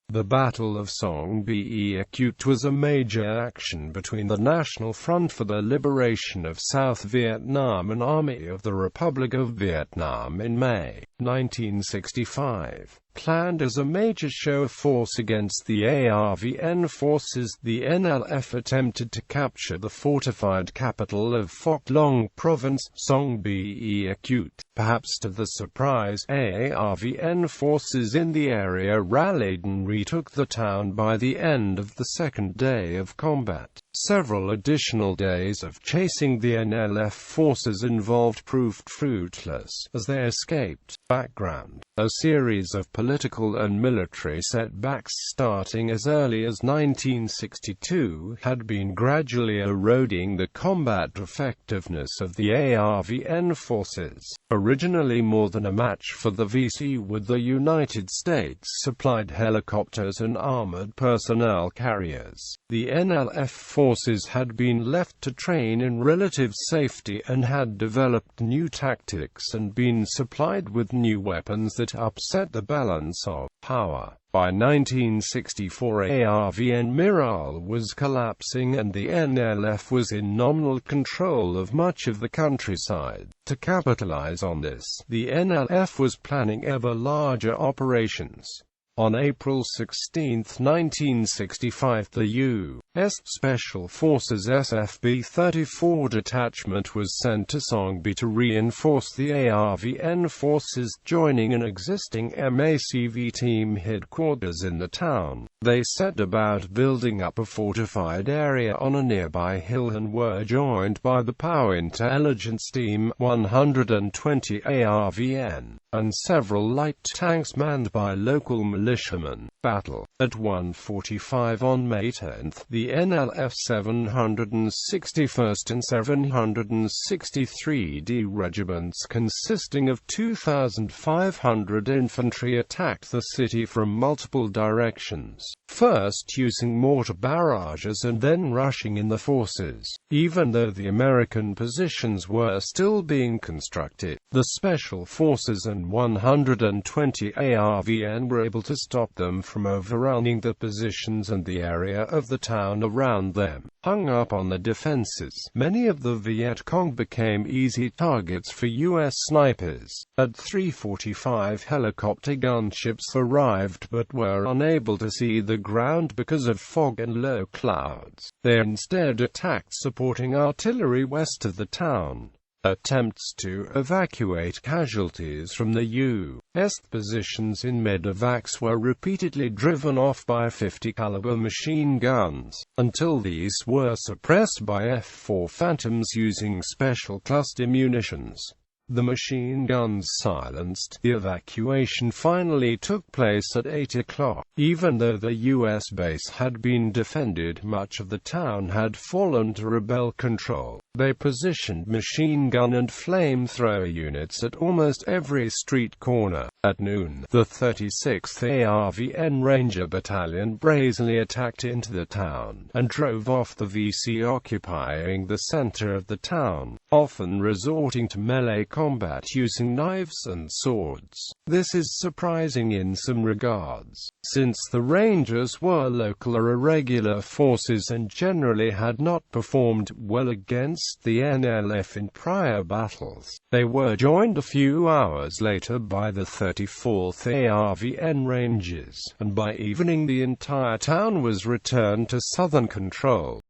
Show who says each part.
Speaker 1: The Battle of Sông Bé was a major action between the National Front for the Liberation of South Vietnam and Army of the Republic of Vietnam in May 1965. Planned as a major show of force against the ARVN forces, the NLF attempted to capture the fortified capital of Phước Long Province, Sông Bé. Perhaps to the surprise, ARVN forces in the area rallied and retook the town by the end of the second day of combat. Several additional days of chasing the NLF forces involved proved fruitless, as they escaped. Background: a series of political and military setbacks starting as early as 1962 had been gradually eroding the combat effectiveness of the ARVN forces. Originally more than a match for the VC, with the United States supplied helicopters and armored personnel carriers, the NLF forces had been left to train in relative safety and had developed new tactics and been supplied with new weapons that upset the balance of power. By 1964, ARVN morale was collapsing and the NLF was in nominal control of much of the countryside. To capitalize on this, the NLF was planning ever larger operations. On April 16, 1965, the U.S. Special Forces SFB-34 detachment was sent to Sông Bé to reinforce the ARVN forces, joining an existing MACV team headquarters in the town. They set about building up a fortified area on a nearby hill and were joined by the Power Intelligence Team, 120 ARVN, and several light tanks manned by local militiamen. Battle. At 1:45 on May 10, the NLF 761st and 763d regiments, consisting of 2,500 infantry, attacked the city from multiple directions, first using mortar barrages and then rushing in the forces. Even though the American positions were still being constructed, the Special Forces and 120 ARVN were able to stop them from overrunning the positions and the area of the town around them. Hung up on the defenses, many of the Viet Cong became easy targets for U.S. snipers. At 3:45, helicopter gunships arrived but were unable to see the ground because of fog and low clouds. They instead attacked supporting artillery west of the town. Attempts to evacuate casualties from the U.S. positions in medevacs were repeatedly driven off by 50-caliber machine guns, until these were suppressed by F-4 Phantoms using special cluster munitions. The machine guns silenced, the evacuation finally took place at 8 o'clock. Even though the U.S. base had been defended, much of the town had fallen to rebel control. They positioned machine gun and flamethrower units at almost every street corner. At noon, the 36th ARVN Ranger Battalion brazenly attacked into the town, and drove off the VC, occupying the center of the town, often resorting to melee combat using knives and swords. This is surprising in some regards, since the Rangers were local or irregular forces and generally had not performed well against the NLF in prior battles. They were joined a few hours later by the 34th ARVN Rangers, and by evening the entire town was returned to Southern control.